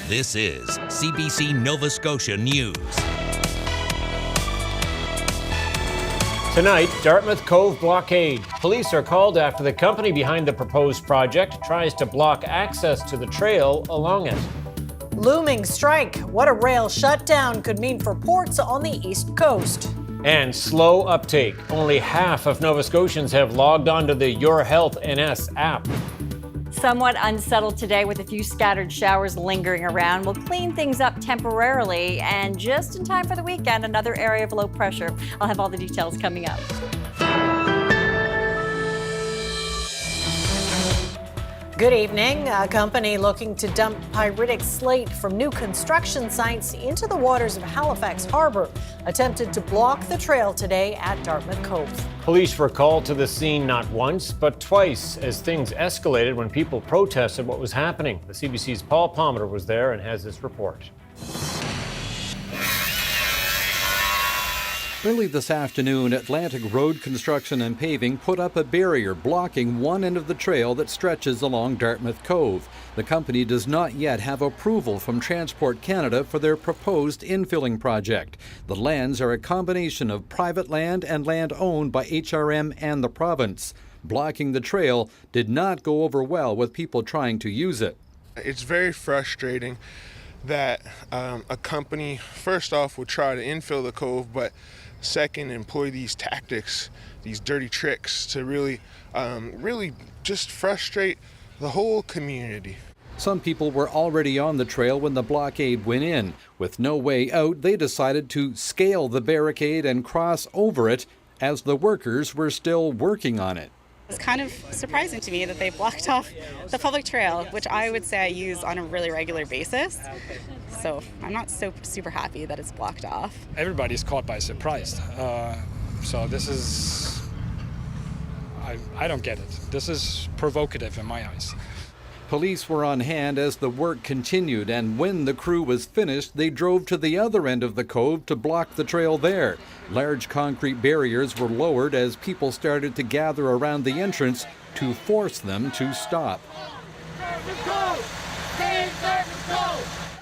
This is CBC Nova Scotia News. Tonight, Dartmouth Cove blockade. Police are called after the company behind the proposed project tries to block access to the trail along it. Looming strike. What a rail shutdown could mean for ports on the East Coast. And slow uptake. Only half of Nova Scotians have logged onto the Your Health NS app. Somewhat unsettled today with a few scattered showers lingering around. We'll clean things up temporarily and just in time for the weekend, another area of low pressure. I'll have all the details coming up. Good evening. A company looking to dump pyritic slate from new construction sites into the waters of Halifax Harbour attempted to block the trail today at Dartmouth Cove. Police were called to the scene not once, but twice as things escalated when people protested what was happening. The CBC's Paul Palmer was there and has this report. Early this afternoon, Atlantic Road Construction and Paving put up a barrier blocking one end of the trail that stretches along Dartmouth Cove. The company does not yet have approval from Transport Canada for their proposed infilling project. The lands are a combination of private land and land owned by HRM and the province. Blocking the trail did not go over well with people trying to use it. It's very frustrating that a company, first off, would try to infill the cove, but second, employ these tactics, these dirty tricks to really just frustrate the whole community. Some people were already on the trail when the blockade went in. With no way out, they decided to scale the barricade and cross over it as the workers were still working on it. It's kind of surprising to me that they blocked off the public trail, which I would say I use on a really regular basis. So I'm not super happy that it's blocked off. Everybody's caught by surprise. So this is, I don't get it. This is provocative in my eyes. Police were on hand as the work continued, and when the crew was finished, they drove to the other end of the cove to block the trail there. Large concrete barriers were lowered as people started to gather around the entrance to force them to stop.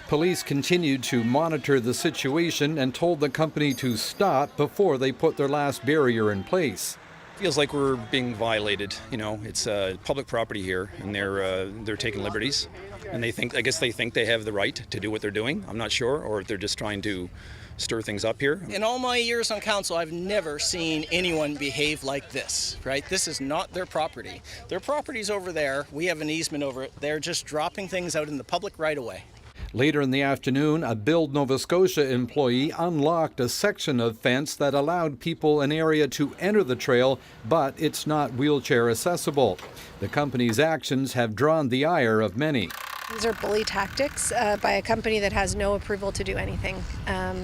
Police continued to monitor the situation and told the company to stop before they put their last barrier in place. Feels like we're being violated. You know, it's public property here, and they're taking liberties, and I guess they think they have the right to do what they're doing. I'm not sure, or they're just trying to stir things up here. In all my years on council, I've never seen anyone behave like this, right? This is not their property. Their property's over there. We have an easement over it. They're just dropping things out in the public right away. Later in the afternoon, a Build Nova Scotia employee unlocked a section of fence that allowed people an area to enter the trail, but it's not wheelchair accessible. The company's actions have drawn the ire of many. These are bully tactics by a company that has no approval to do anything.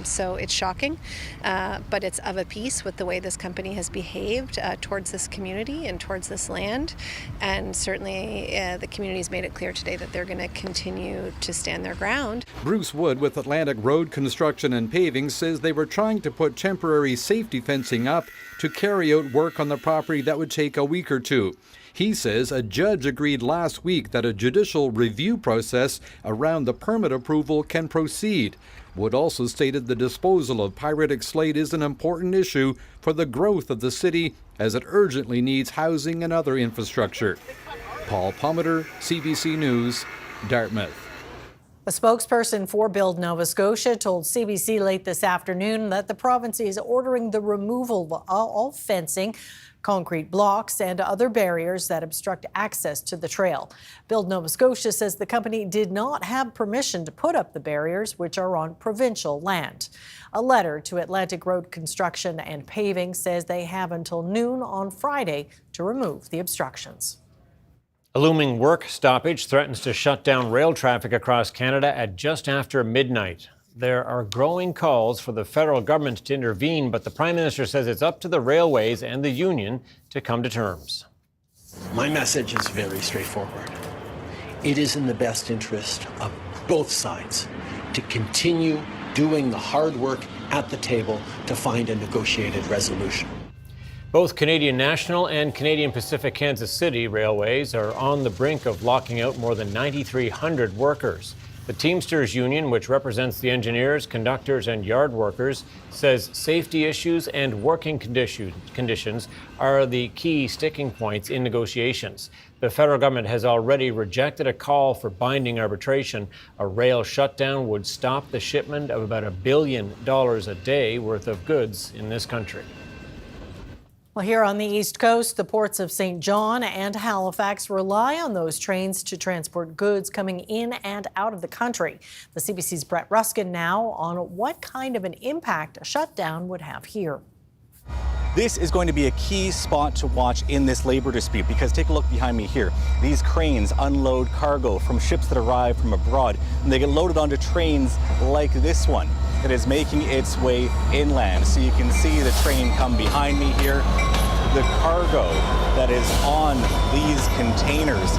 So it's shocking, but it's of a piece with the way this company has behaved towards this community and towards this land. And certainly the community's made it clear today that they're going to continue to stand their ground. Bruce Wood with Atlantic Road Construction and Paving says they were trying to put temporary safety fencing up to carry out work on the property that would take a week or two. He says a judge agreed last week that a judicial review process around the permit approval can proceed. Wood also stated the disposal of pyritic slate is an important issue for the growth of the city as it urgently needs housing and other infrastructure. Paul Palmer, CBC News, Dartmouth. A spokesperson for Build Nova Scotia told CBC late this afternoon that the province is ordering the removal of all fencing, concrete blocks, and other barriers that obstruct access to the trail. Build Nova Scotia says the company did not have permission to put up the barriers, which are on provincial land. A letter to Atlantic Road Construction and Paving says they have until noon on Friday to remove the obstructions. A looming work stoppage threatens to shut down rail traffic across Canada at just after midnight. There are growing calls for the federal government to intervene, but the Prime Minister says it's up to the railways and the union to come to terms. My message is very straightforward. It is in the best interest of both sides to continue doing the hard work at the table to find a negotiated resolution. Both Canadian National and Canadian Pacific Kansas City railways are on the brink of locking out more than 9,300 workers. The Teamsters Union, which represents the engineers, conductors, and yard workers, says safety issues and working conditions are the key sticking points in negotiations. The federal government has already rejected a call for binding arbitration. A rail shutdown would stop the shipment of about $1 billion a day worth of goods in this country. Well, here on the East Coast, the ports of St. John and Halifax rely on those trains to transport goods coming in and out of the country. The CBC's Brett Ruskin now on what kind of an impact a shutdown would have here. This is going to be a key spot to watch in this labor dispute because take a look behind me here. These cranes unload cargo from ships that arrive from abroad and they get loaded onto trains like this one that is making its way inland. So you can see the train come behind me here. The cargo that is on these containers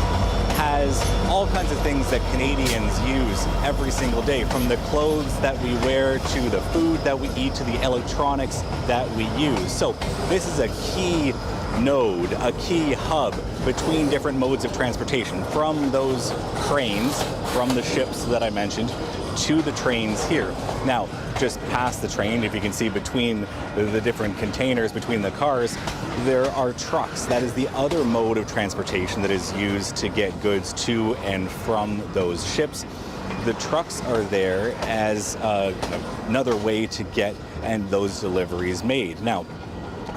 has all kinds of things that Canadians use every single day, from the clothes that we wear to the food that we eat to the electronics that we use. So this is a key node, a key hub between different modes of transportation, from those cranes, from the ships that I mentioned, to the trains here. Now, just past the train, if you can see between the different containers, between the cars, there are trucks. That is the other mode of transportation that is used to get goods to and from those ships. The trucks are there as another way to get and those deliveries made. Now,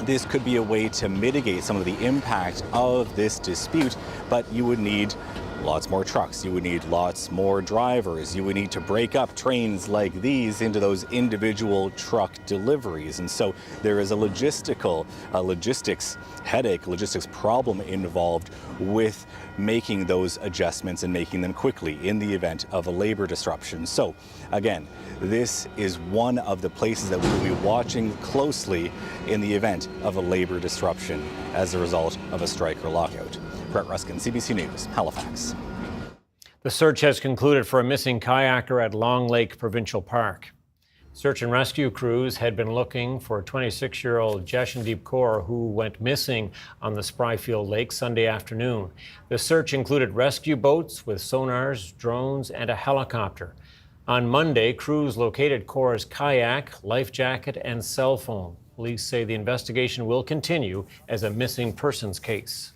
this could be a way to mitigate some of the impact of this dispute, but you would need lots more trucks, you would need lots more drivers, you would need to break up trains like these into those individual truck deliveries. And so there is a logistics headache, logistics problem involved with making those adjustments and making them quickly in the event of a labor disruption. So again, this is one of the places that we will be watching closely in the event of a labor disruption as a result of a strike or lockout. Brett Ruskin, CBC News, Halifax. The search has concluded for a missing kayaker at Long Lake Provincial Park. Search and rescue crews had been looking for 26-year-old Jashandeep Kaur, who went missing on the Spryfield Lake Sunday afternoon. The search included rescue boats with sonars, drones, and a helicopter. On Monday, crews located Kaur's kayak, life jacket, and cell phone. Police say the investigation will continue as a missing persons case.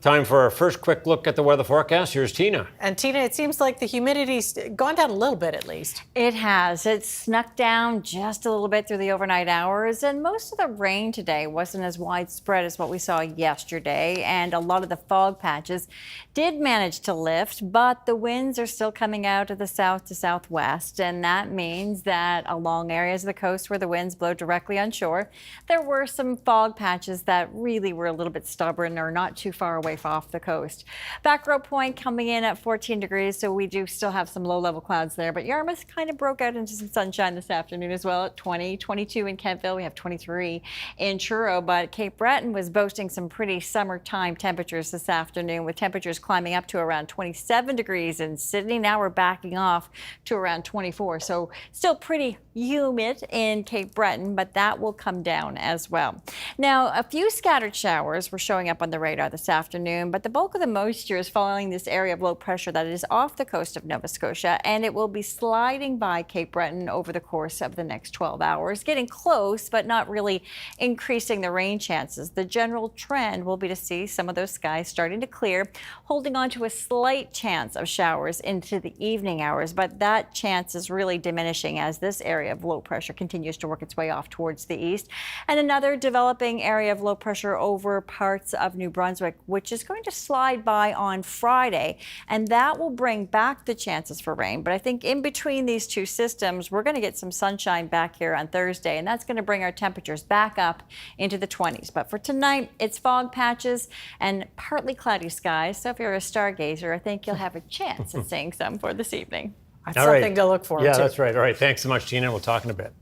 Time for our first quick look at the weather forecast. Here's Tina. And Tina, it seems like the humidity's gone down a little bit at least. It has. It's snuck down just a little bit through the overnight hours, and most of the rain today wasn't as widespread as what we saw yesterday, and a lot of the fog patches did manage to lift, but the winds are still coming out of the south to southwest, and that means that along areas of the coast where the winds blow directly on shore, there were some fog patches that really were a little bit stubborn or not too far away off the coast. Back Row Point coming in at 14 degrees, so we do still have some low-level clouds there, but Yarmouth kind of broke out into some sunshine this afternoon as well at 20, 22 in Kentville. We have 23 in Truro, but Cape Breton was boasting some pretty summertime temperatures this afternoon, with temperatures climbing up to around 27 degrees in Sydney. Now we're backing off to around 24, so still pretty humid in Cape Breton, but that will come down as well. Now, a few scattered showers were showing up on the radar this afternoon, but the bulk of the moisture is following this area of low pressure that is off the coast of Nova Scotia, and it will be sliding by Cape Breton over the course of the next 12 hours, getting close, but not really increasing the rain chances. The general trend will be to see some of those skies starting to clear, holding on to a slight chance of showers into the evening hours, but that chance is really diminishing as this area of low pressure continues to work its way off towards the east. And another developing area of low pressure over parts of New Brunswick, which is going to slide by on Friday, and that will bring back the chances for rain. But I think in between these two systems, we're going to get some sunshine back here on Thursday, and that's going to bring our temperatures back up into the 20s. But for tonight, it's fog patches and partly cloudy skies. So if you're a stargazer, I think you'll have a chance at seeing some for this evening. That's something to look forward to. Yeah, that's right. All right, thanks so much, Tina. We'll talk in a bit.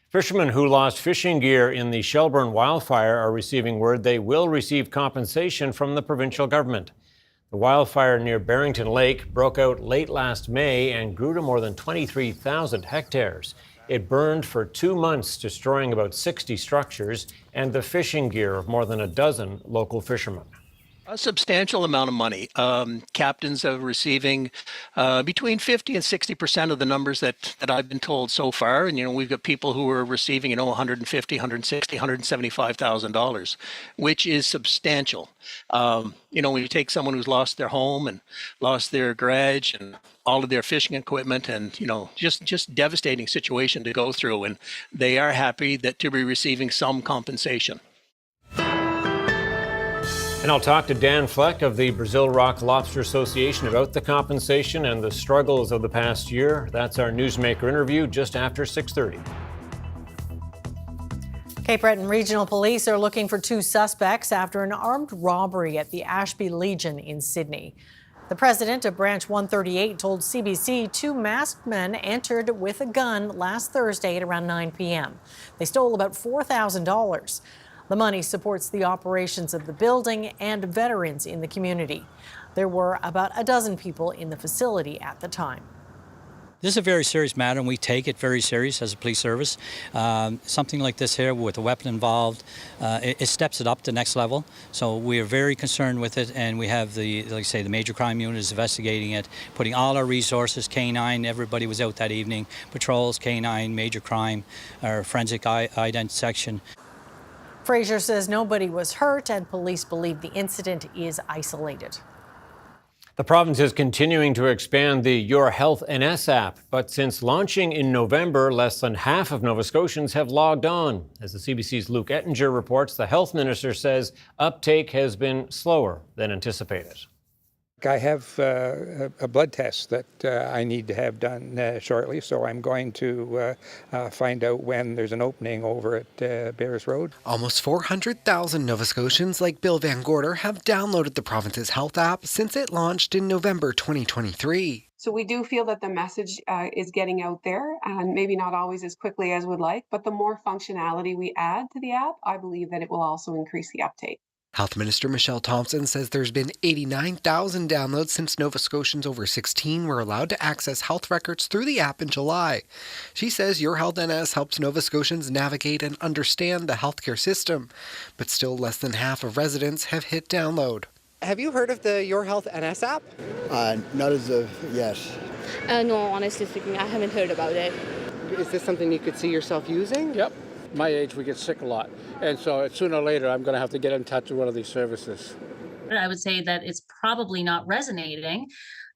Fishermen who lost fishing gear in the Shelburne wildfire are receiving word they will receive compensation from the provincial government. The wildfire near Barrington Lake broke out late last May and grew to more than 23,000 hectares. It burned for 2 months, destroying about 60 structures and the fishing gear of more than a dozen local fishermen. A substantial amount of money. Captains are receiving between 50 and 60% of the numbers that I've been told so far. And, we've got people who are receiving, $150, $160, $175,000, which is substantial. When you take someone who's lost their home and lost their garage and all of their fishing equipment and, just devastating situation to go through. And they are happy to be receiving some compensation. And I'll talk to Dan Fleck of the Brazil Rock Lobster Association about the compensation and the struggles of the past year. That's our Newsmaker interview just after 6:30. Cape Breton Regional Police are looking for 2 suspects after an armed robbery at the Ashby Legion in Sydney. The president of Branch 138 told CBC 2 masked men entered with a gun last Thursday at around 9 p.m. They stole about $4,000. The money supports the operations of the building and veterans in the community. There were about a dozen people in the facility at the time. This is a very serious matter, and we take it very serious as a police service. Something like this here with a weapon involved, it steps it up to the next level. So we are very concerned with it, and we have the major crime unit is investigating it, putting all our resources, K9, everybody was out that evening, patrols, K9, major crime, our forensic ident section. Fraser says nobody was hurt and police believe the incident is isolated. The province is continuing to expand the Your Health NS app, but since launching in November, less than half of Nova Scotians have logged on. As the CBC's Luke Ettinger reports, the health minister says uptake has been slower than anticipated. I have a blood test that I need to have done shortly, so I'm going to find out when there's an opening over at Bears Road. Almost 400,000 Nova Scotians like Bill Van Gorder have downloaded the province's health app since it launched in November 2023. So we do feel that the message is getting out there, and maybe not always as quickly as we'd like, but the more functionality we add to the app, I believe that it will also increase the uptake. Health Minister Michelle Thompson says there's been 89,000 downloads since Nova Scotians over 16 were allowed to access health records through the app in July. She says Your Health NS helps Nova Scotians navigate and understand the healthcare system, but still less than half of residents have hit download. Have you heard of the Your Health NS app? Not as of yet. No, honestly speaking, I haven't heard about it. Is this something you could see yourself using? Yep. My age, we get sick a lot. And so sooner or later, I'm going to have to get in touch with one of these services. I would say that it's probably not resonating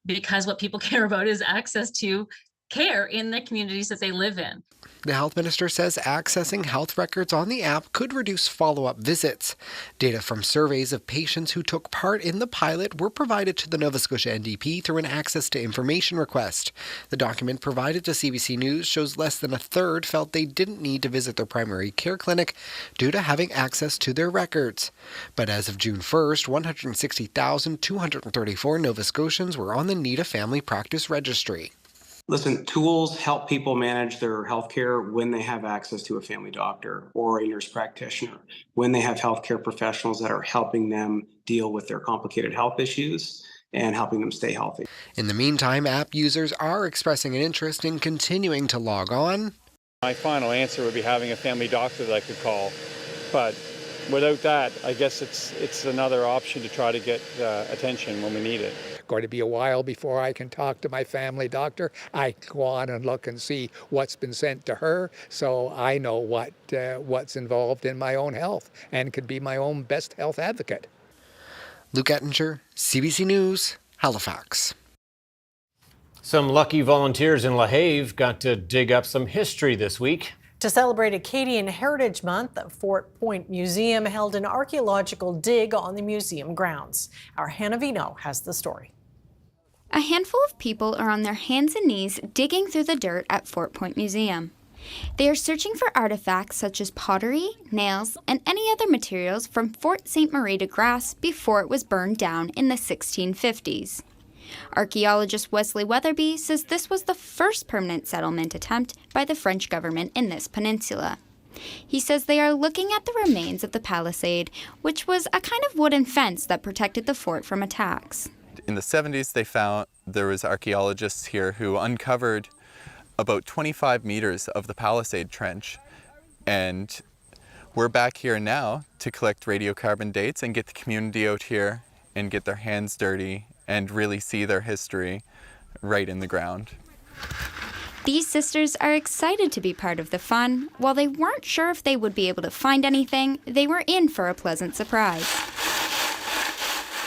because what people care about is access to care in the communities that they live in. The health minister says accessing health records on the app could reduce follow-up visits. Data from surveys of patients who took part in the pilot were provided to the Nova Scotia NDP through an access to information request. The document provided to CBC News shows less than a third felt they didn't need to visit their primary care clinic due to having access to their records. But as of June 1st, 160,234 Nova Scotians were on the Need a Family Practice Registry. Listen, tools help people manage their healthcare when they have access to a family doctor or a nurse practitioner, when they have healthcare professionals that are helping them deal with their complicated health issues and helping them stay healthy. In the meantime, app users are expressing an interest in continuing to log on. My final answer would be having a family doctor that I could call, but without that, I guess it's another option to try to get attention when we need it. Going to be a while before I can talk to my family doctor. I go on and look and see what's been sent to her, so I know what's involved in my own health and could be my own best health advocate. Luke Ettinger, CBC News, Halifax. Some lucky volunteers in LaHave got to dig up some history this week. To celebrate Acadian Heritage Month, the Fort Point Museum held an archaeological dig on the museum grounds. Our Hannah Vino has the story. A handful of people are on their hands and knees digging through the dirt at Fort Point Museum. They are searching for artifacts such as pottery, nails, and any other materials from Fort Ste. Marie de Grace before it was burned down in the 1650s. Archaeologist Wesley Weatherby says this was the first permanent settlement attempt by the French government in this peninsula. He says they are looking at the remains of the palisade, which was a kind of wooden fence that protected the fort from attacks. In the 70s, they found there was archaeologists here who uncovered about 25 meters of the Palisade Trench. And we're back here now to collect radiocarbon dates and get the community out here and get their hands dirty and really see their history right in the ground. These sisters are excited to be part of the fun. While they weren't sure if they would be able to find anything, they were in for a pleasant surprise.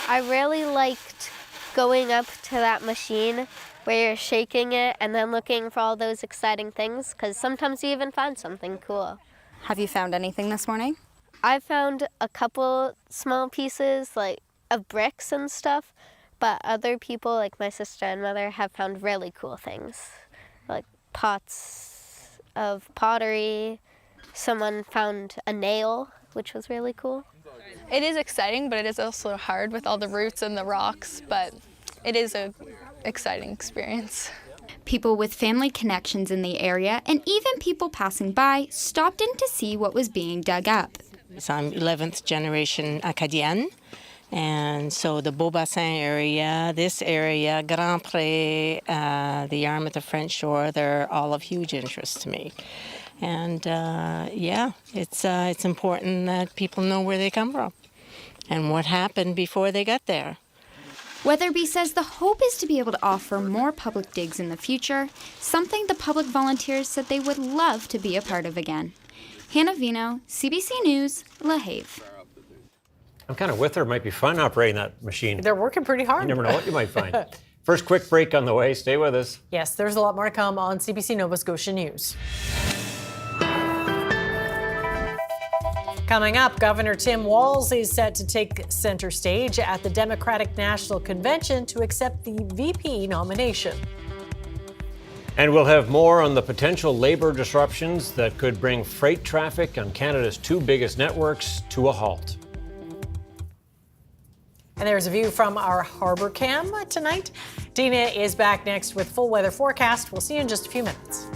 I really liked going up to that machine where you're shaking it and then looking for all those exciting things, because sometimes you even find something cool. Have you found anything this morning? I found a couple small pieces like of bricks and stuff, but other people like my sister and mother have found really cool things, like pots of pottery. Someone found a nail, which was really cool. It is exciting, but it is also hard with all the roots and the rocks, but it is an exciting experience. People with family connections in the area and even people passing by stopped in to see what was being dug up. So I'm 11th generation Acadienne, and so the Beaubassin area, this area, Grand Pré, the Yarmouth, the French Shore, they're all of huge interest to me. And yeah, it's important that people know where they come from and what happened before they got there. Weatherby says the hope is to be able to offer more public digs in the future, something the public volunteers said they would love to be a part of again. Hannah Vino, CBC News, LaHave. I'm kind of with her. It might be fun operating that machine. They're working pretty hard. You never know what you might find. First quick break on the way. Stay with us. Yes, there's a lot more to come on CBC Nova Scotia News. Coming up, Governor Tim Walz is set to take center stage at the Democratic National Convention to accept the VP nomination. And we'll have more on the potential labor disruptions that could bring freight traffic on Canada's two biggest networks to a halt. And there's a view from our harbor cam tonight. Dina is back next with full weather forecast. We'll see you in just a few minutes.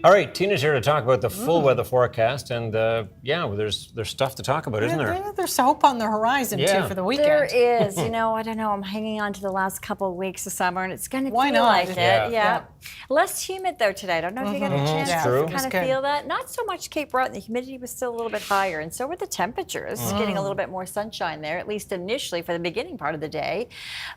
All right, Tina's here to talk about the full weather forecast, and yeah, well, there's stuff to talk about, isn't there? There's hope on the horizon too for the weekend. There is. You know, I don't know. I'm hanging on to the last couple of weeks of summer, and it's going to feel not? like it. Yeah. Less humid though today. I don't know if you got a chance to kind of feel that. Not so much Cape Breton. The humidity was still a little bit higher, and so were the temperatures. Getting a little bit more sunshine there, at least initially for the beginning part of the day.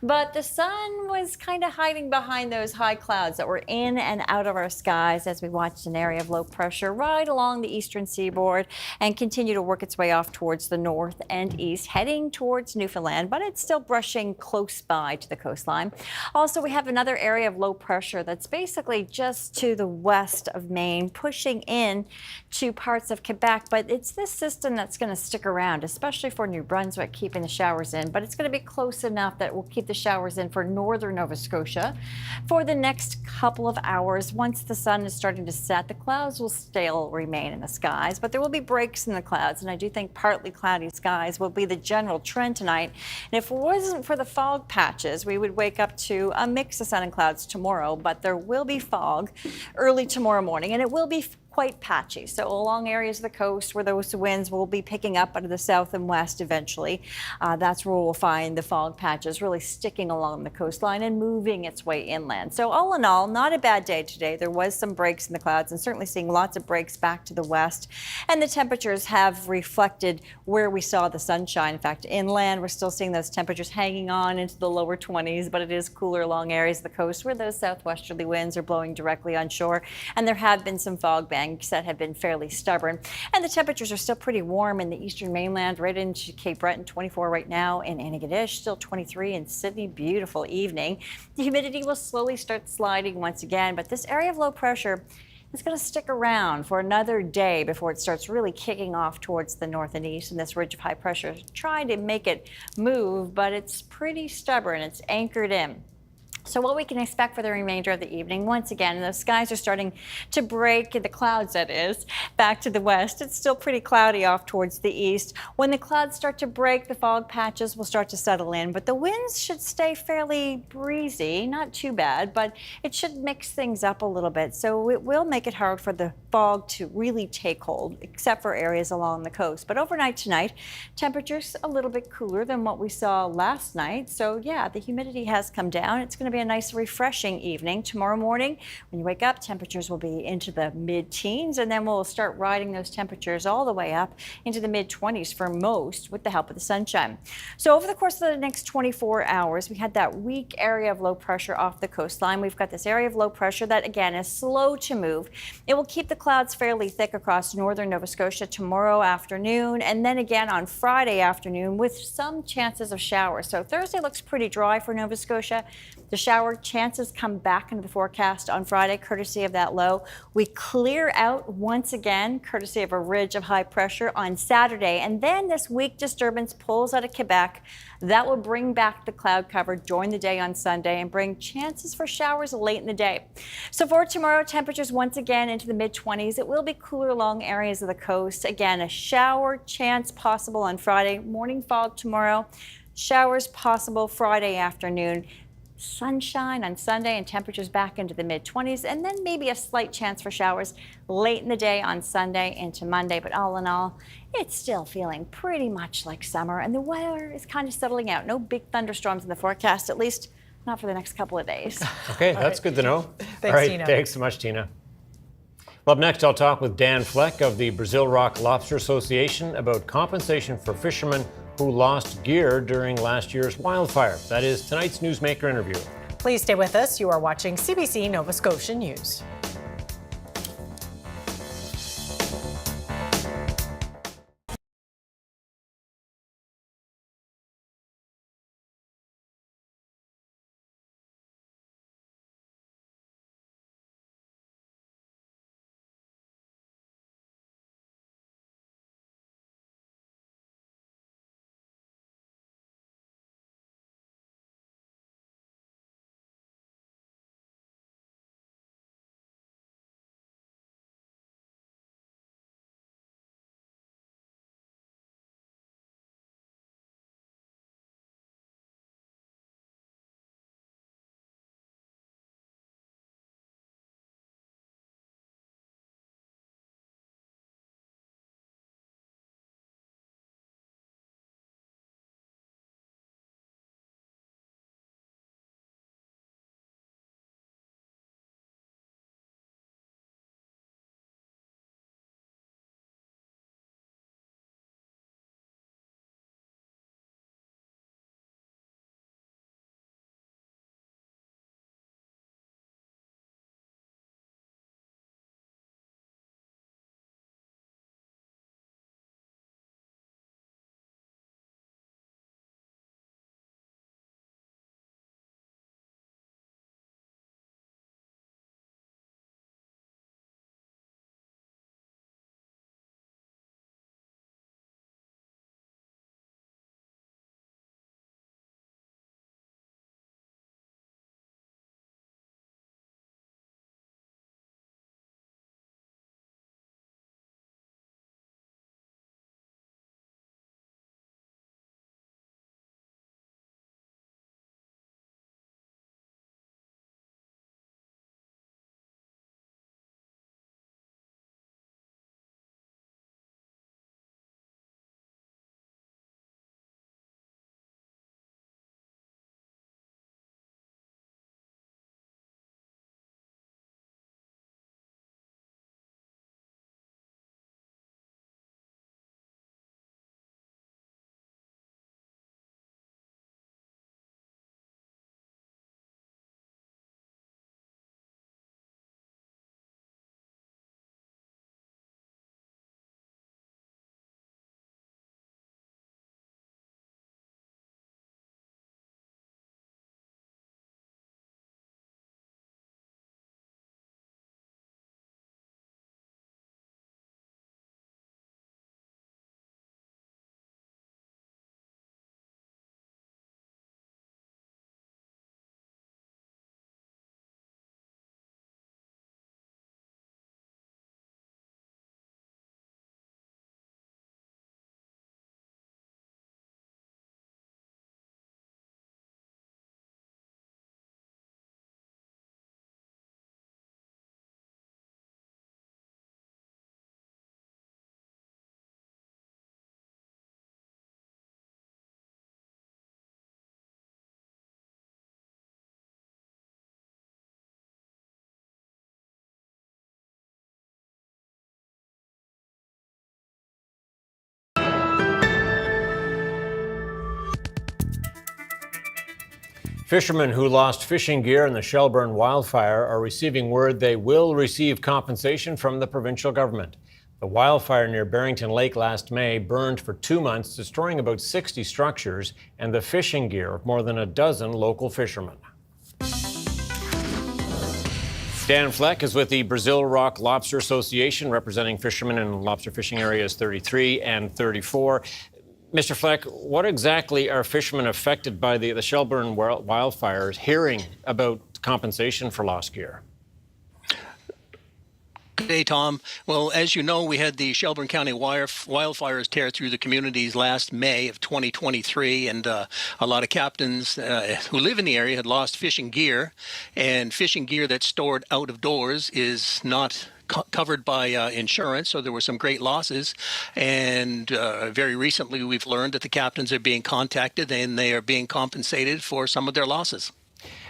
But the sun was kind of hiding behind those high clouds that were in and out of our skies as we watched an area of low pressure right along the eastern seaboard and continue to work its way off towards the north and east, heading towards Newfoundland, but it's still brushing close by to the coastline. Also, we have another area of low pressure that's basically just to the west of Maine, pushing in to parts of Quebec, but it's this system that's going to stick around, especially for New Brunswick, keeping the showers in, but it's going to be close enough that we'll keep the showers in for northern Nova Scotia for the next couple of hours. Once the sun is starting to set, the clouds will still remain in the skies, but there will be breaks in the clouds, and I do think partly cloudy skies will be the general trend tonight. And if it wasn't for the fog patches, we would wake up to a mix of sun and clouds tomorrow, but there will be fog early tomorrow morning, and it will be quite patchy. So along areas of the coast where those winds will be picking up out of the south and west eventually, that's where we'll find the fog patches really sticking along the coastline and moving its way inland. So all in all, not a bad day today. There was some breaks in the clouds and certainly seeing lots of breaks back to the west. And the temperatures have reflected where we saw the sunshine. In fact, inland, we're still seeing those temperatures hanging on into the lower 20s, but it is cooler along areas of the coast where those southwesterly winds are blowing directly on shore. And there have been some fog banks that have been fairly stubborn. And the temperatures are still pretty warm in the eastern mainland, right into Cape Breton, 24 right now in Antigonish, still 23 in Sydney. Beautiful evening. The humidity will slowly start sliding once again, but this area of low pressure is going to stick around for another day before it starts really kicking off towards the north and east. And this ridge of high pressure is trying to make it move, but it's pretty stubborn. It's anchored in. So what we can expect for the remainder of the evening, once again, the skies are starting to break, the clouds that is, back to the west. It's still pretty cloudy off towards the east. When the clouds start to break, the fog patches will start to settle in, but the winds should stay fairly breezy, not too bad, but it should mix things up a little bit. So it will make it hard for the fog to really take hold, except for areas along the coast. But overnight tonight, temperatures a little bit cooler than what we saw last night. So yeah, the humidity has come down. It's going to be a nice refreshing evening. Tomorrow morning, when you wake up, temperatures will be into the mid-teens, and then we'll start riding those temperatures all the way up into the mid-20s for most with the help of the sunshine. So over the course of the next 24 hours, we had that weak area of low pressure off the coastline. We've got this area of low pressure that, again, is slow to move. It will keep the clouds fairly thick across northern Nova Scotia tomorrow afternoon, and then again on Friday afternoon with some chances of showers. So Thursday looks pretty dry for Nova Scotia. The shower chances come back into the forecast on Friday, courtesy of that low. We clear out once again, courtesy of a ridge of high pressure on Saturday. And then this weak disturbance pulls out of Quebec. That will bring back the cloud cover during the day on Sunday and bring chances for showers late in the day. So for tomorrow, temperatures once again into the mid-20s. It will be cooler along areas of the coast. Again, a shower chance possible on Friday. Morning fog tomorrow. Showers possible Friday afternoon. Sunshine on Sunday and temperatures back into the mid-20s, and then maybe a slight chance for showers late in the day on Sunday into Monday. But all in all, it's still feeling pretty much like summer, and the weather is kind of settling out. No big thunderstorms in the forecast, at least not for the next couple of days. Okay, that's good to know. Thanks, all right, Tina. Thanks so much, Tina. Well, up next, I'll talk with Dan Fleck of the Brazil Rock Lobster Association about compensation for fishermen who lost gear during last year's wildfire. That is tonight's Newsmaker interview. Please stay with us. You are watching CBC Nova Scotia News. Fishermen who lost fishing gear in the Shelburne wildfire are receiving word they will receive compensation from the provincial government. The wildfire near Barrington Lake last May burned for 2 months, destroying about 60 structures and the fishing gear of more than a dozen local fishermen. Dan Fleck is with the Brazil Rock Lobster Association, representing fishermen in lobster fishing areas 33 and 34. Mr. Fleck, what exactly are fishermen affected by the Shelburne wildfires hearing about compensation for lost gear? Good day, Tom. Well, as you know, we had the Shelburne County wildfires tear through the communities last May of 2023, and a lot of captains who live in the area had lost fishing gear, and fishing gear that's stored out of doors is not covered by insurance, so there were some great losses. And very recently, we've learned that the captains are being contacted and they are being compensated for some of their losses.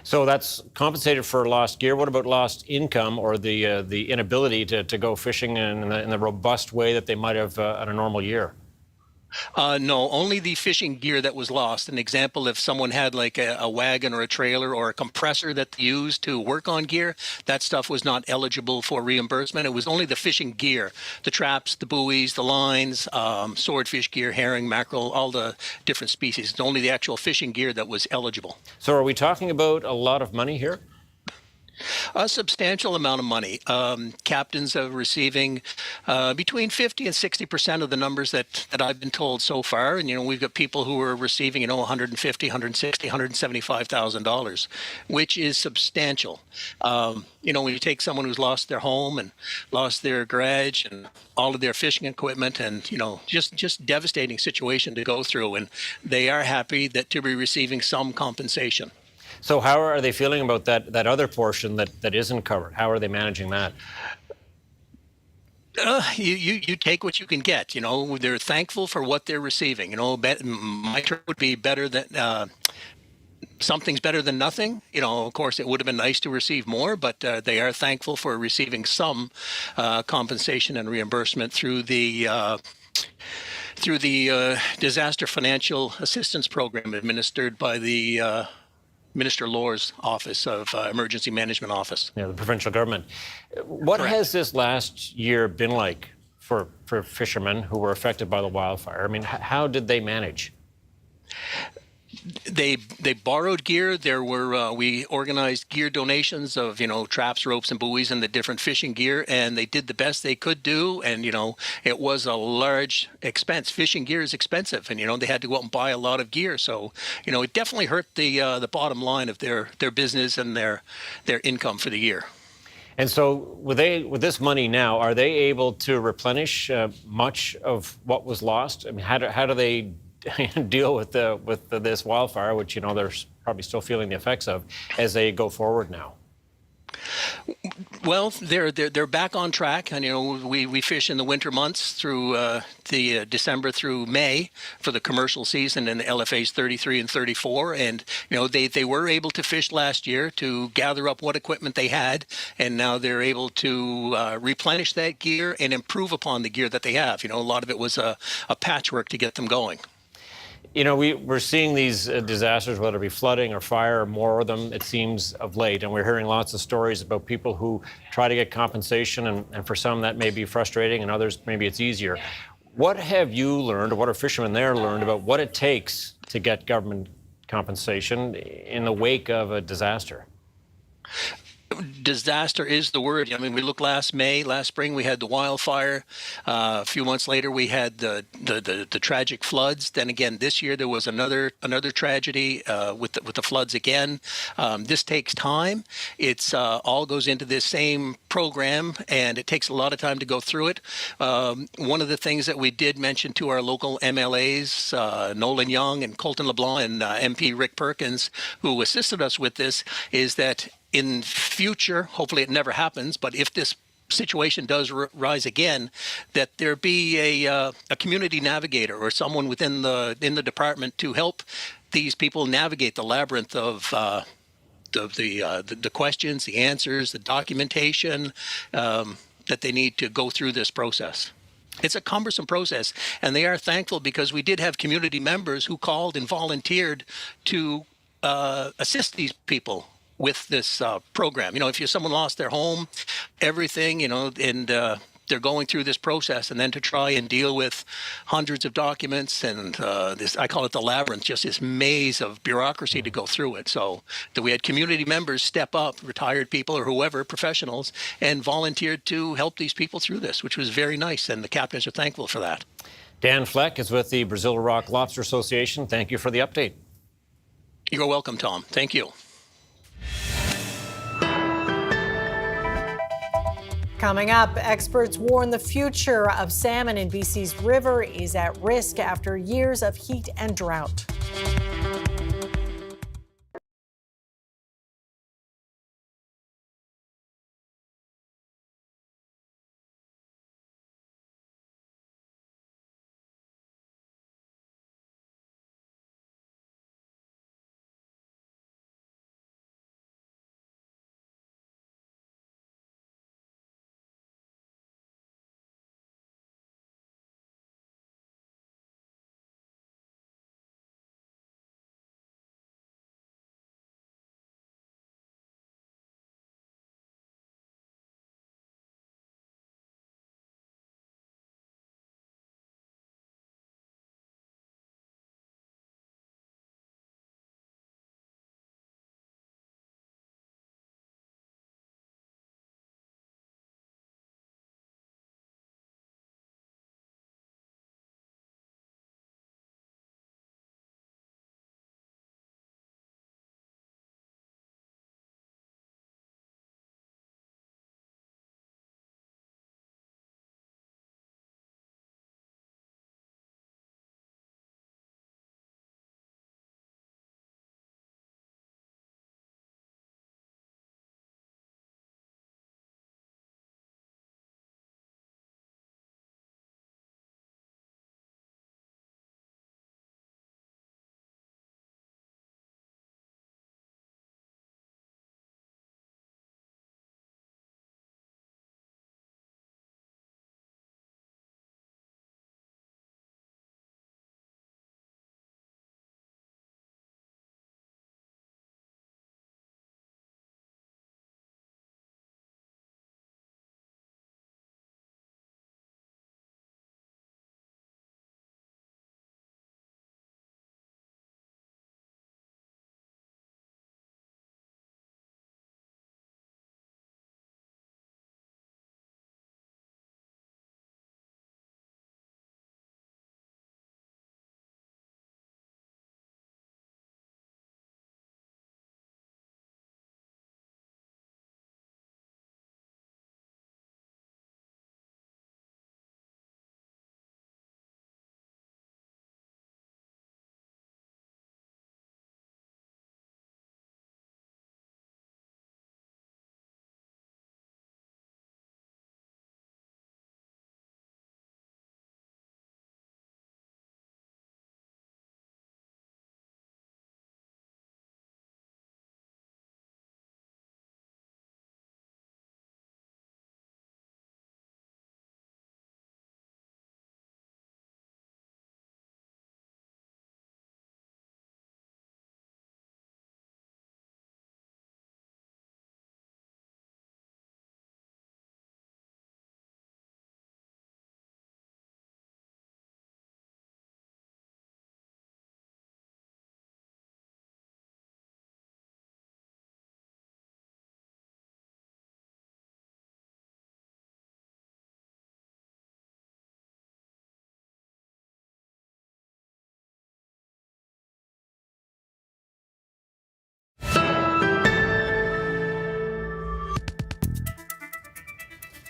So that's compensated for lost gear. What about lost income or the inability to go fishing in the robust way that they might have in a normal year? No, only the fishing gear that was lost. An example, if someone had like a wagon or a trailer or a compressor that they used to work on gear, that stuff was not eligible for reimbursement. It was only the fishing gear, the traps, the buoys, the lines, swordfish gear, herring, mackerel, all the different species. It's only the actual fishing gear that was eligible. So are we talking about a lot of money here? A substantial amount of money. Captains are receiving between 50 and 60% of the numbers that I've been told so far. And, we've got people who are receiving, $150, $160, $175,000, which is substantial. When you take someone who's lost their home and lost their garage and all of their fishing equipment and, just devastating situation to go through. And they are happy to be receiving some compensation. So how are they feeling about that other portion that isn't covered? How are they managing that? You take what you can get. They're thankful for what they're receiving. My term would be better than something's better than nothing. Of course, it would have been nice to receive more, but they are thankful for receiving some compensation and reimbursement through the Disaster Financial Assistance Program administered by the Minister Lohr's Office of Emergency Management Office. Yeah, the provincial government. What Correct. has this last year been like for fishermen who were affected by the wildfire? I mean, how did they manage? They borrowed gear. There were we organized gear donations of traps, ropes, and buoys, and the different fishing gear, and they did the best they could do. And it was a large expense. Fishing gear is expensive, and they had to go out and buy a lot of gear. So it definitely hurt the bottom line of their business and their income for the year. And so with this money now, are they able to replenish much of what was lost? I mean, how do they deal with this wildfire, which they're probably still feeling the effects of as they go forward now? Well, they're back on track, and we fish in the winter months through the December through May for the commercial season in the LFAs 33 and 34, and they were able to fish last year to gather up what equipment they had, and now they're able to replenish that gear and improve upon the gear that they have. A lot of it was a patchwork to get them going. We're seeing these disasters, whether it be flooding or fire, or more of them, it seems, of late. And we're hearing lots of stories about people who try to get compensation, and for some that may be frustrating, and others maybe it's easier. What have you learned, or what have fishermen there learned about what it takes to get government compensation in the wake of a disaster? Disaster is the word. I mean, we look last spring, we had the wildfire. A few months later, we had the tragic floods. Then again, this year there was another tragedy with the floods again. This takes time. It's all goes into this same program, and it takes a lot of time to go through it. One of the things that we did mention to our local MLAs, Nolan Young and Colton LeBlanc and MP Rick Perkins, who assisted us with this, is that in future, hopefully it never happens, but if this situation does rise again, that there be a community navigator or someone within the department to help these people navigate the labyrinth of the questions, the answers, the documentation that they need to go through this process. It's a cumbersome process, and they are thankful because we did have community members who called and volunteered to assist these people with this program. You know, if someone lost their home, everything, you know, and they're going through this process, and then to try and deal with hundreds of documents and this, I call it the labyrinth, just this maze of bureaucracy to go through it. So that we had community members step up, retired people or whoever, professionals, and volunteered to help these people through this, which was very nice, and the captains are thankful for that. Dan Fleck is with the Brazil Rock Lobster Association. Thank you for the update. You're welcome, Tom. Thank you. Coming up, experts warn the future of salmon in BC's river is at risk after years of heat and drought.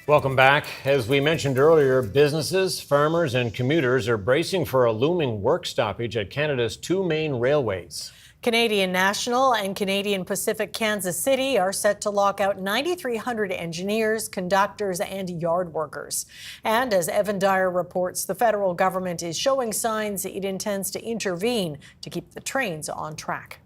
Welcome back. As we mentioned earlier, businesses, farmers, and commuters are bracing for a looming work stoppage at Canada's two main railways. Canadian National and Canadian Pacific Kansas City are set to lock out 9,300 engineers, conductors, and yard workers. And as Evan Dyer reports, the federal government is showing signs it intends to intervene to keep the trains on track.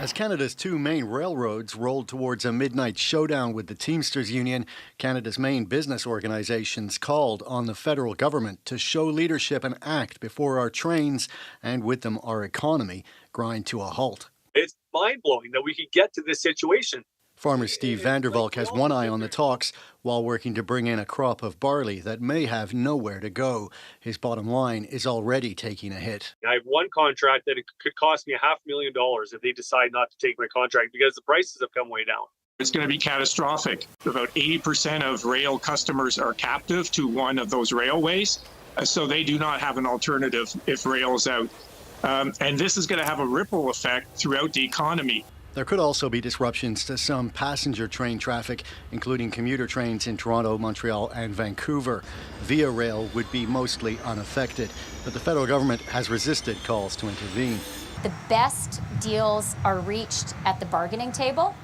As Canada's two main railroads rolled towards a midnight showdown with the Teamsters Union, Canada's main business organizations called on the federal government to show leadership and act before our trains, and with them our economy, grind to a halt. It's mind-blowing that we could get to this situation. Farmer Steve Vandervalk has one eye on the talks while working to bring in a crop of barley that may have nowhere to go. His bottom line is already taking a hit. I have one contract that it could cost me $500,000 if they decide not to take my contract because the prices have come way down. It's going to be catastrophic. About 80% of rail customers are captive to one of those railways, so they do not have an alternative if rail is out. And this is going to have a ripple effect throughout the economy. There could also be disruptions to some passenger train traffic, including commuter trains in Toronto, Montreal and Vancouver. Via Rail would be mostly unaffected, but the federal government has resisted calls to intervene. The best deals are reached at the bargaining table,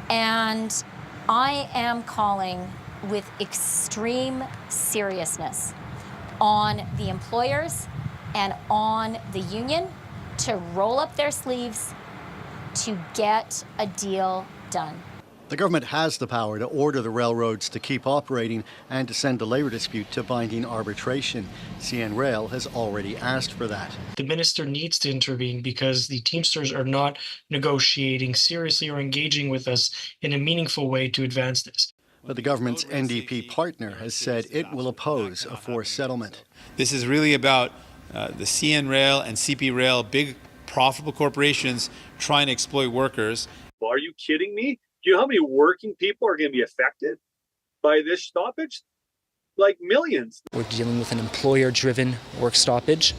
and I am calling with extreme seriousness on the employers and on the union to roll up their sleeves to get a deal done. The government has the power to order the railroads to keep operating and to send the labour dispute to binding arbitration. CN Rail has already asked for that. The minister needs to intervene because the Teamsters are not negotiating seriously or engaging with us in a meaningful way to advance this. But the government's NDP partner has said it will oppose a forced settlement. This is really about the CN Rail and CP Rail, big profitable corporations trying to exploit workers. Are you kidding me? Do you know how many working people are going to be affected by this stoppage? Like millions. We're dealing with an employer-driven work stoppage,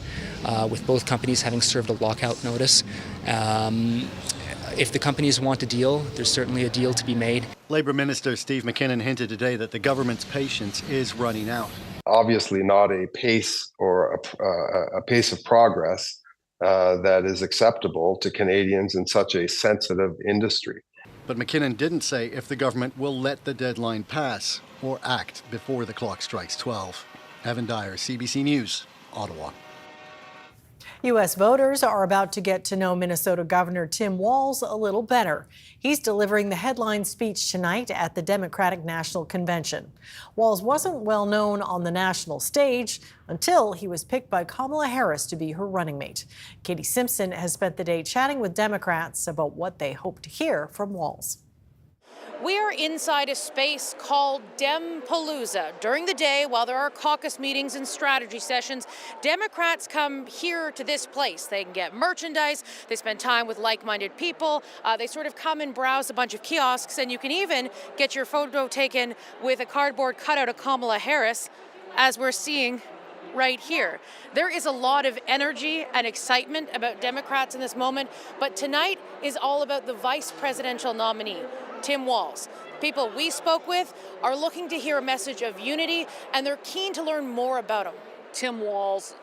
with both companies having served a lockout notice. If the companies want a deal, there's certainly a deal to be made. Labour Minister Steve McKinnon hinted today that the government's patience is running out. Obviously not a pace or a pace of progress that is acceptable to Canadians in such a sensitive industry. But McKinnon didn't say if the government will let the deadline pass or act before the clock strikes 12. Evan Dyer, CBC News, Ottawa. U.S. voters are about to get to know Minnesota Governor Tim Walz a little better. He's delivering the headline speech tonight at the Democratic National Convention. Walz wasn't well known on the national stage until he was picked by Kamala Harris to be her running mate. Katie Simpson has spent the day chatting with Democrats about what they hope to hear from Walz. We are inside a space called Dem-Palooza. During the day, while there are caucus meetings and strategy sessions, Democrats come here to this place. They can get merchandise, they spend time with like-minded people, they sort of come and browse a bunch of kiosks, and you can even get your photo taken with a cardboard cutout of Kamala Harris, as we're seeing right here. There is a lot of energy and excitement about Democrats in this moment, but tonight is all about the vice presidential nominee, Tim Walz. People we spoke with are looking to hear a message of unity, and they're keen to learn more about him. Tim Walz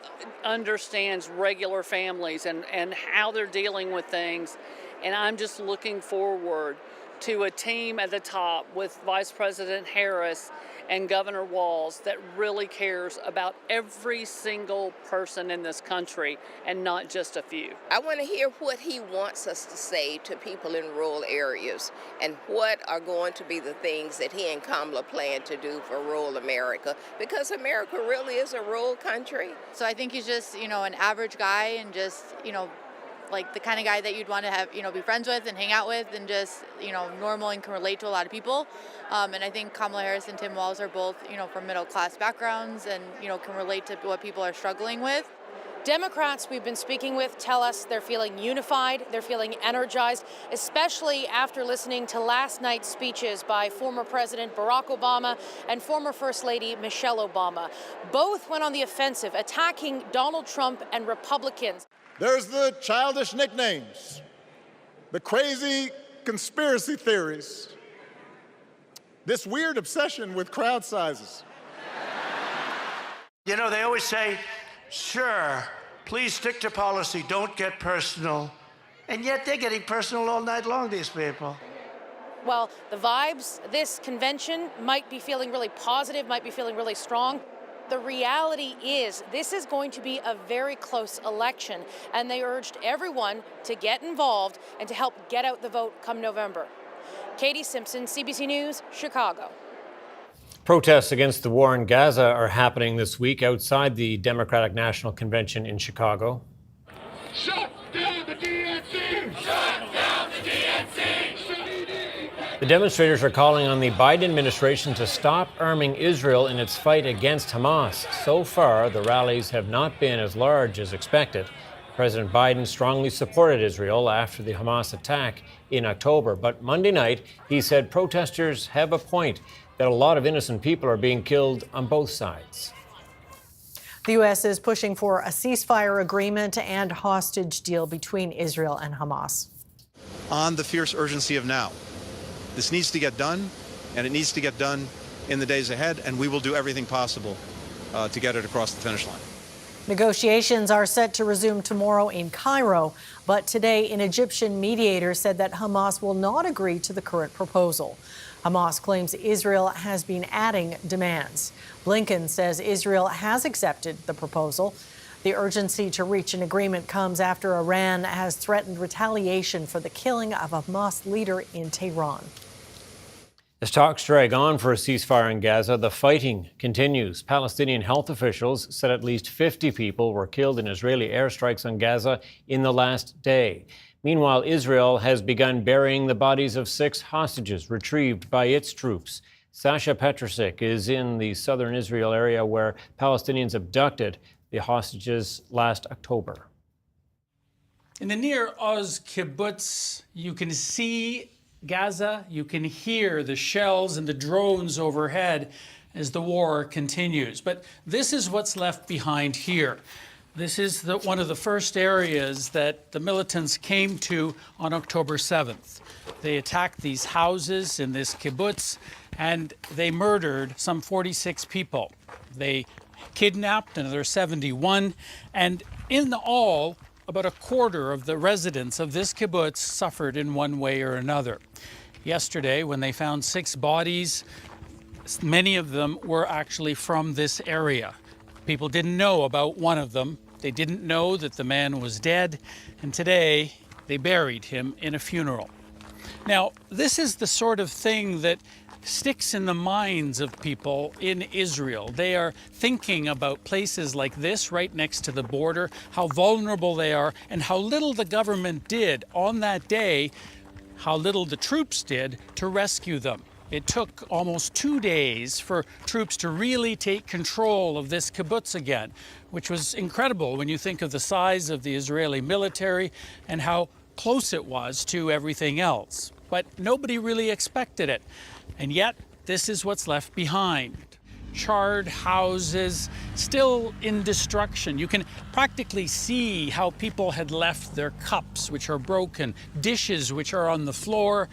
understands regular families and how they're dealing with things, and I'm just looking forward to a team at the top with Vice President Harris and Governor Walz that really cares about every single person in this country and not just a few. I want to hear what he wants us to say to people in rural areas and what are going to be the things that he and Kamala plan to do for rural America, because America really is a rural country. So I think he's just, an average guy and just, like the kind of guy that you'd want to have, be friends with and hang out with and just, normal and can relate to a lot of people. And I think Kamala Harris and Tim Walz are both, from middle class backgrounds and, can relate to what people are struggling with. Democrats we've been speaking with tell us they're feeling unified, they're feeling energized, especially after listening to last night's speeches by former President Barack Obama and former First Lady Michelle Obama. Both went on the offensive, attacking Donald Trump and Republicans. There's the childish nicknames, the crazy conspiracy theories, this weird obsession with crowd sizes. They always say, sure, please stick to policy, don't get personal. And yet they're getting personal all night long, these people. Well, the vibes this convention might be feeling really positive, might be feeling really strong. the reality is this is going to be a very close election, and they urged everyone to get involved and to help get out the vote come November. Katie Simpson, CBC News, Chicago. Protests against the war in Gaza are happening this week outside the Democratic National Convention in Chicago. Shut down the DNC! Shut down the DNC! The demonstrators are calling on the Biden administration to stop arming Israel in its fight against Hamas. So far, the rallies have not been as large as expected. President Biden strongly supported Israel after the Hamas attack in October. But Monday night, he said protesters have a point, that a lot of innocent people are being killed on both sides. The U.S. is pushing for a ceasefire agreement and hostage deal between Israel and Hamas. On the fierce urgency of now. This needs to get done, and it needs to get done in the days ahead, and we will do everything possible to get it across the finish line. Negotiations are set to resume tomorrow in Cairo, but today an Egyptian mediator said that Hamas will not agree to the current proposal. Hamas claims Israel has been adding demands. Blinken says Israel has accepted the proposal. The urgency to reach an agreement comes after Iran has threatened retaliation for the killing of a Hamas leader in Tehran. As talks drag on for a ceasefire in Gaza, the fighting continues. Palestinian health officials said at least 50 people were killed in Israeli airstrikes on Gaza in the last day. Meanwhile, Israel has begun burying the bodies of 6 hostages retrieved by its troops. Sasha Petrusik is in the southern Israel area where Palestinians abducted the hostages last October. In the Near Oz kibbutz, you can see Gaza, you can hear the shells and the drones overhead as the war continues. But this is what's left behind here. This is one of the first areas that the militants came to on October 7th. They attacked these houses in this kibbutz, and they murdered some 46 people. They kidnapped another 71, and in all, about a quarter of the residents of this kibbutz suffered in one way or another. Yesterday, when they found 6 bodies, many of them were actually from this area. People didn't know about one of them. They didn't know that the man was dead, and today they buried him in a funeral. Now, this is the sort of thing that sticks in the minds of people in Israel. They are thinking about places like this right next to the border, how vulnerable they are, and how little the government did on that day, how little the troops did to rescue them. It took almost 2 days for troops to really take control of this kibbutz again, which was incredible when you think of the size of the Israeli military and how close it was to everything else. But nobody really expected it. And yet, this is what's left behind. Charred houses, still in destruction. You can practically see how people had left their cups, which are broken, dishes which are on the floor,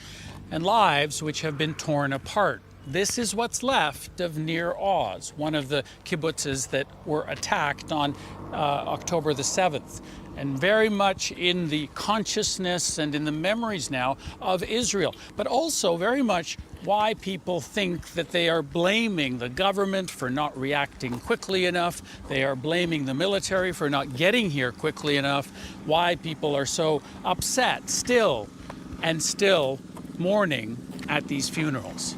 and lives which have been torn apart. This is what's left of Nir Oz, one of the kibbutzes that were attacked on October the 7th, and very much in the consciousness and in the memories now of Israel, but also very much why people think that they are blaming the government for not reacting quickly enough. They are blaming the military for not getting here quickly enough. Why people are so upset still mourning at these funerals.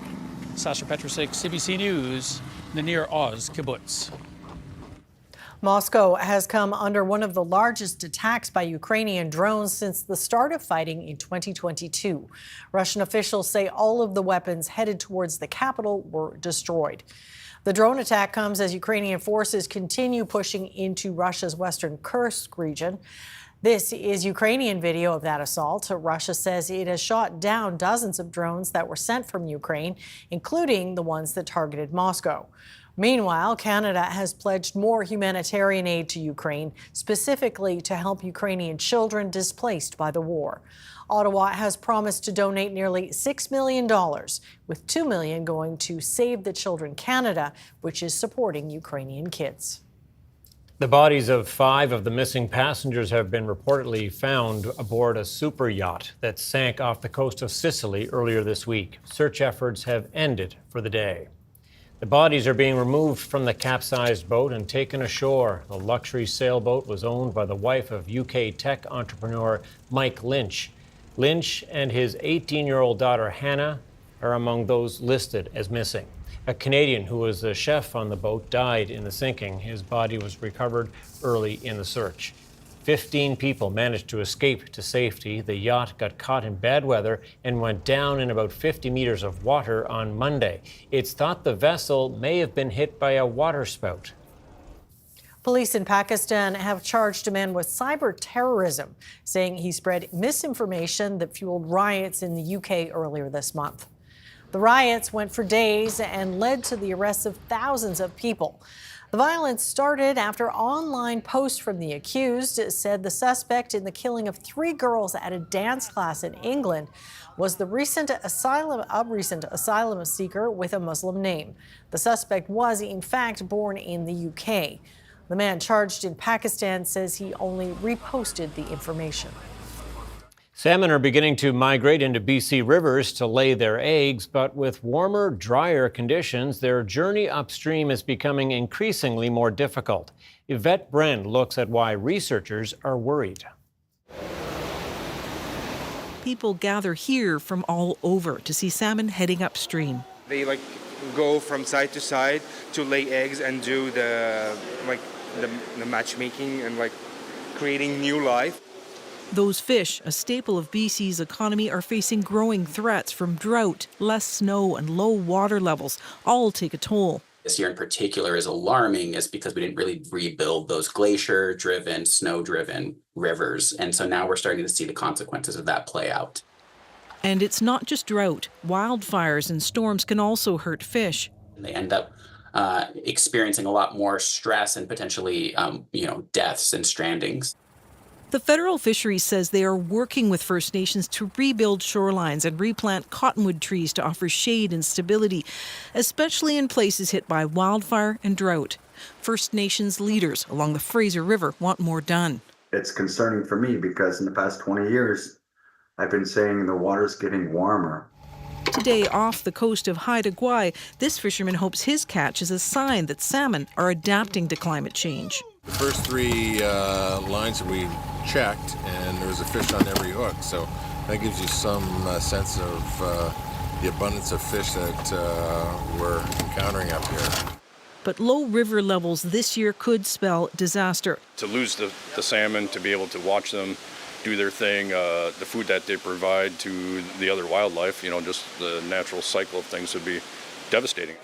Sasha Petrusik, CBC News, the Nir Oz kibbutz. Moscow has come under one of the largest attacks by Ukrainian drones since the start of fighting in 2022. Russian officials say all of the weapons headed towards the capital were destroyed. The drone attack comes as Ukrainian forces continue pushing into Russia's western Kursk region. This is Ukrainian video of that assault. Russia says it has shot down dozens of drones that were sent from Ukraine, including the ones that targeted Moscow. Meanwhile, Canada has pledged more humanitarian aid to Ukraine, specifically to help Ukrainian children displaced by the war. Ottawa has promised to donate nearly $6 million, with $2 million going to Save the Children Canada, which is supporting Ukrainian kids. The bodies of 5 of the missing passengers have been reportedly found aboard a super yacht that sank off the coast of Sicily earlier this week. Search efforts have ended for the day. The bodies are being removed from the capsized boat and taken ashore. The luxury sailboat was owned by the wife of UK tech entrepreneur Mike Lynch. Lynch and his 18-year-old daughter Hannah are among those listed as missing. A Canadian who was the chef on the boat died in the sinking. His body was recovered early in the search. 15 people managed to escape to safety. The yacht got caught in bad weather and went down in about 50 meters of water on Monday. It's thought the vessel may have been hit by a waterspout. Police in Pakistan have charged a man with cyber terrorism, saying he spread misinformation that fueled riots in the UK earlier this month. The riots went for days and led to the arrests of thousands of people. The violence started after online posts from the accused said the suspect in the killing of 3 girls at a dance class in England was a recent asylum seeker with a Muslim name. The suspect was, in fact, born in the UK. The man charged in Pakistan says he only reposted the information. Salmon are beginning to migrate into BC rivers to lay their eggs, but with warmer, drier conditions, their journey upstream is becoming increasingly more difficult. Yvette Brend looks at why researchers are worried. People gather here from all over to see salmon heading upstream. They go from side to side to lay eggs and do the matchmaking and creating new life. Those fish, a staple of BC's economy, are facing growing threats from drought, less snow, and low water levels, all take a toll. This year in particular is alarming is because we didn't really rebuild those glacier-driven, snow-driven rivers. And so now we're starting to see the consequences of that play out. And it's not just drought. Wildfires and storms can also hurt fish. They end up experiencing a lot more stress and potentially, deaths and strandings. The federal fisheries says they are working with First Nations to rebuild shorelines and replant cottonwood trees to offer shade and stability, especially in places hit by wildfire and drought. First Nations leaders along the Fraser River want more done. It's concerning for me because in the past 20 years, I've been saying the water's getting warmer. Today, off the coast of Haida Gwaii, this fisherman hopes his catch is a sign that salmon are adapting to climate change. The first 3 lines that we checked, and there was a fish on every hook, so that gives you some sense of the abundance of fish that we're encountering up here. But low river levels this year could spell disaster. To lose the salmon, to be able to watch them do their thing, the food that they provide to the other wildlife, just the natural cycle of things would be devastating.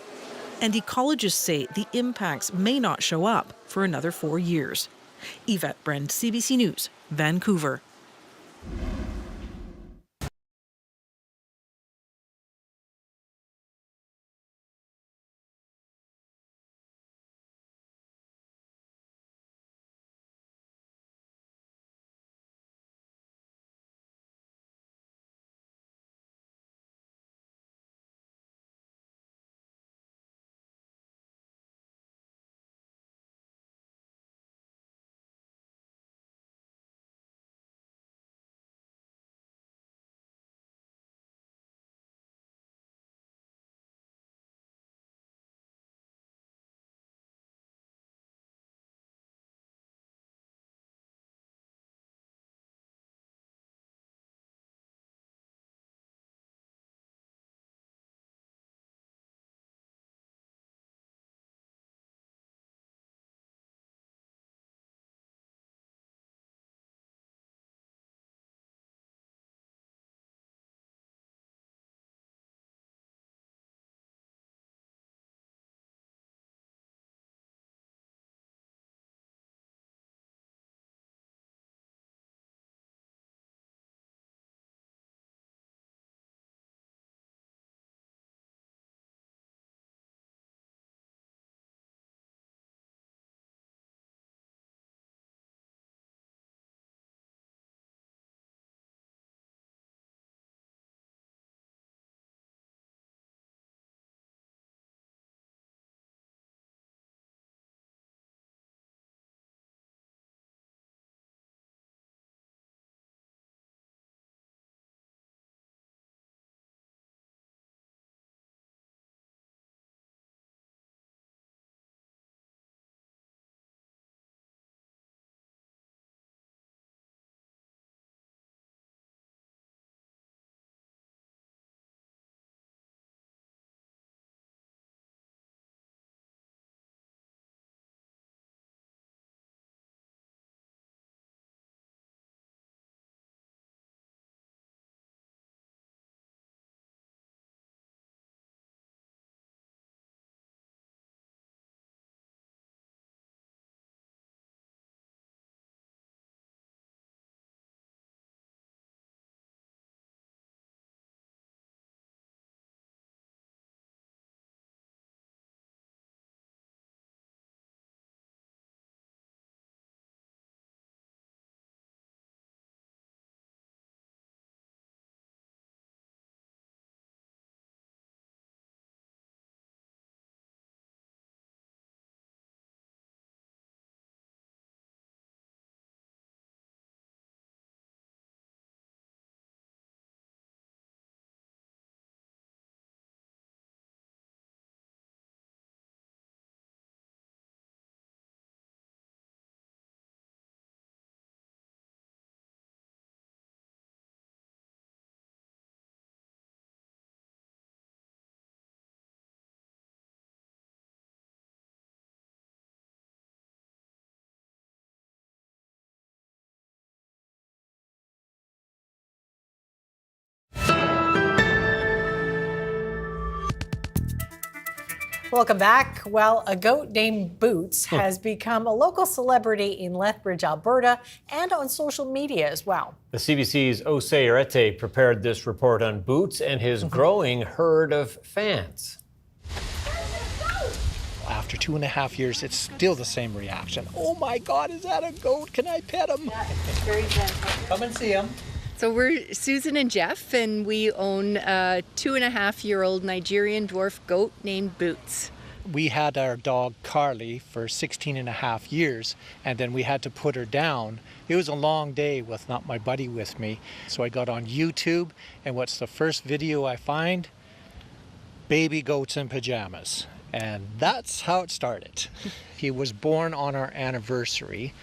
And ecologists say the impacts may not show up for another 4 years. Yvette Brend, CBC News, Vancouver. Welcome back. Well, a goat named Boots has become a local celebrity in Lethbridge, Alberta, and on social media as well. The CBC's Osei Arete prepared this report on Boots and his growing herd of fans. After 2.5 years, it's still the same reaction. Oh my God, is that a goat? Can I pet him? Yeah, very gentle. Come and see him. So we're Susan and Jeff, and we own a 2.5-year-old Nigerian dwarf goat named Boots. We had our dog Carly for 16.5 years, and then we had to put her down. It was a long day with not my buddy with me. So I got on YouTube, and what's the first video I find? Baby goats in pajamas. And that's how it started. He was born on our anniversary,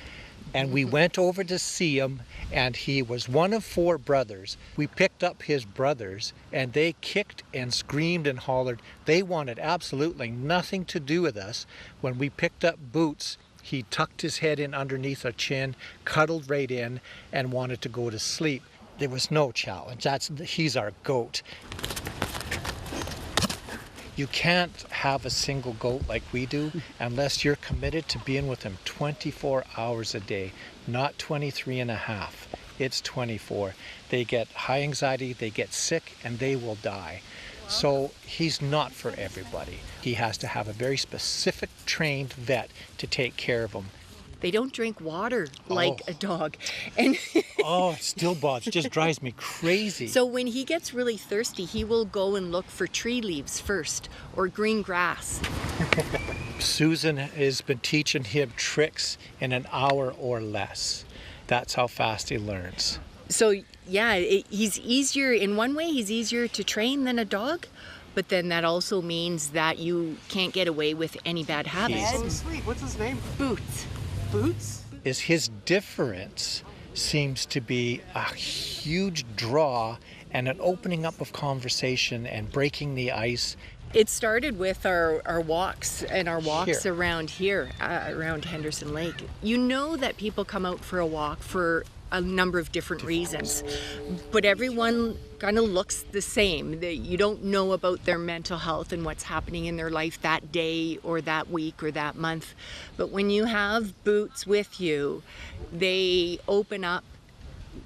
and we went over to see him, and he was one of 4 brothers. We picked up his brothers, and they kicked and screamed and hollered. They wanted absolutely nothing to do with us. When we picked up Boots, he tucked his head in underneath our chin, cuddled right in, and wanted to go to sleep. There was no challenge. He's our goat. You can't have a single goat like we do unless you're committed to being with him 24 hours a day, not 23.5. It's 24. They get high anxiety, they get sick, and they will die. So he's not for everybody. He has to have a very specific trained vet to take care of him. They don't drink water like a dog. And it still bothers, just drives me crazy. So when he gets really thirsty, he will go and look for tree leaves first or green grass. Susan has been teaching him tricks in an hour or less. That's how fast he learns. So yeah, he's easier, in one way he's easier to train than a dog, but then that also means that you can't get away with any bad habits. He's so sweet. What's his name? Boots. Boots? Is his difference seems to be a huge draw and an opening up of conversation and breaking the ice. It started with our walks and our walks Here. around here, around Henderson Lake. You know that people come out for a walk for a number of different reasons, but everyone kind of looks the same. You don't know about their mental health and what's happening in their life that day or that week or that month. But when you have Boots with you, they open up.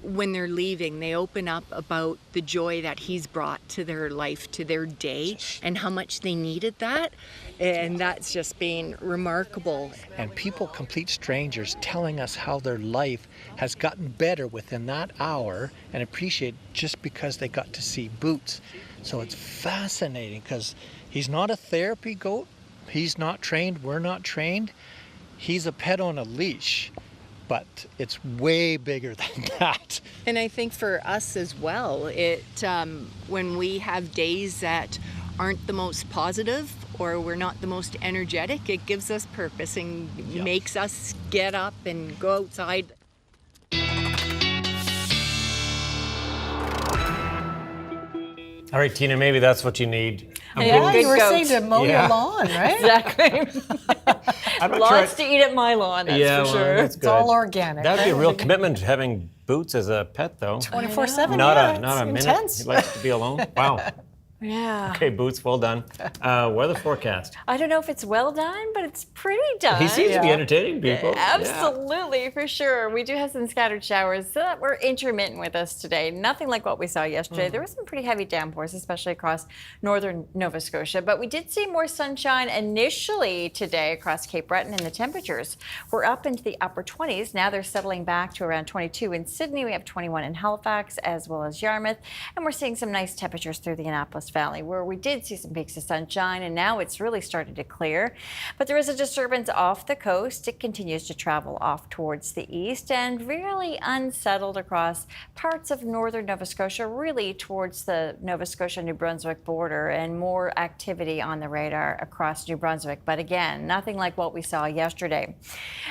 When they're leaving, they open up about the joy that he's brought to their life, to their day, and how much they needed that. And that's just been remarkable. And people, complete strangers, telling us how their life has gotten better within that hour and appreciate just because they got to see Boots. So it's fascinating because he's not a therapy goat. He's not trained. We're not trained. He's a pet on a leash. But it's way bigger than that. And I think for us as well, when we have days that aren't the most positive or we're not the most energetic, it gives us purpose and makes us get up and go outside. All right, Tina, maybe that's what you need. Yeah, you were saying to mow your lawn, right? Exactly. Lots to eat at my lawn, that's for sure. That's good. It's all organic. That'd be a real commitment having Boots as a pet, though. 24/7. Not yeah, a minute. intense. He likes to be alone. Wow. Yeah. Okay, Boots, well done. Weather forecast. I don't know if it's well done, but it's pretty done. He seems to be entertaining people. Absolutely, for sure. We do have some scattered showers that were intermittent with us today. Nothing like what we saw yesterday. There was some pretty heavy downpours, especially across northern Nova Scotia. But we did see more sunshine initially today across Cape Breton, and the temperatures were up into the upper 20s. Now they're settling back to around 22 in Sydney. We have 21 in Halifax as well as Yarmouth. And we're seeing some nice temperatures through the Annapolis Valley, where we did see some peaks of sunshine, and now it's really started to clear. But there is a disturbance off the coast. It continues to travel off towards the east and really unsettled across parts of northern Nova Scotia, really towards the Nova Scotia-New Brunswick border, and more activity on the radar across New Brunswick. But again, nothing like what we saw yesterday.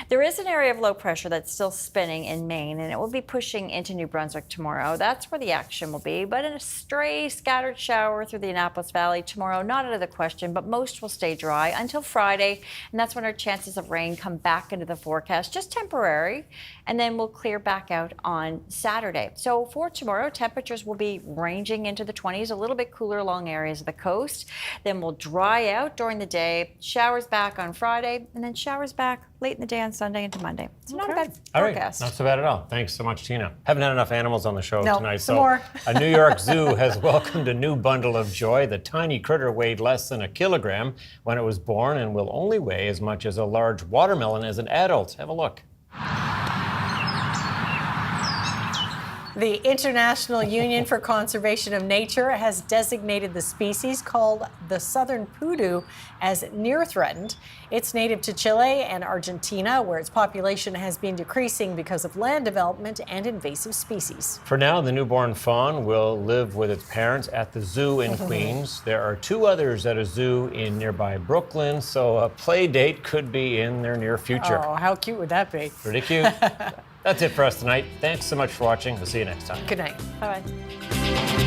There is an area of low pressure that's still spinning in Maine, and it will be pushing into New Brunswick tomorrow. That's where the action will be, but in a stray scattered shower through the Annapolis Valley tomorrow, not out of the question, but most will stay dry until Friday, and that's when our chances of rain come back into the forecast, just temporary. and then we'll clear back out on Saturday. So for tomorrow, temperatures will be ranging into the 20s, a little bit cooler along areas of the coast. Then we'll dry out during the day, showers back on Friday, and then showers back late in the day on Sunday into Monday. It's not a bad All right, forecast. not so bad at all. Thanks so much, Tina. Haven't had enough animals on the show No, tonight. some more. A New York zoo has welcomed a new bundle of joy. The tiny critter weighed less than a kilogram when it was born and will only weigh as much as a large watermelon as an adult. Have a look. The International Union for Conservation of Nature has designated the species called the southern poodoo as near threatened. It's native to Chile and Argentina, where its population has been decreasing because of land development and invasive species. For now, the newborn fawn will live with its parents at the zoo in Queens. There are 2 others at a zoo in nearby Brooklyn, so a play date could be in their near future. Oh, how cute would that be? Pretty cute. That's it for us tonight. Thanks so much for watching. We'll see you next time. Good night. Bye-bye.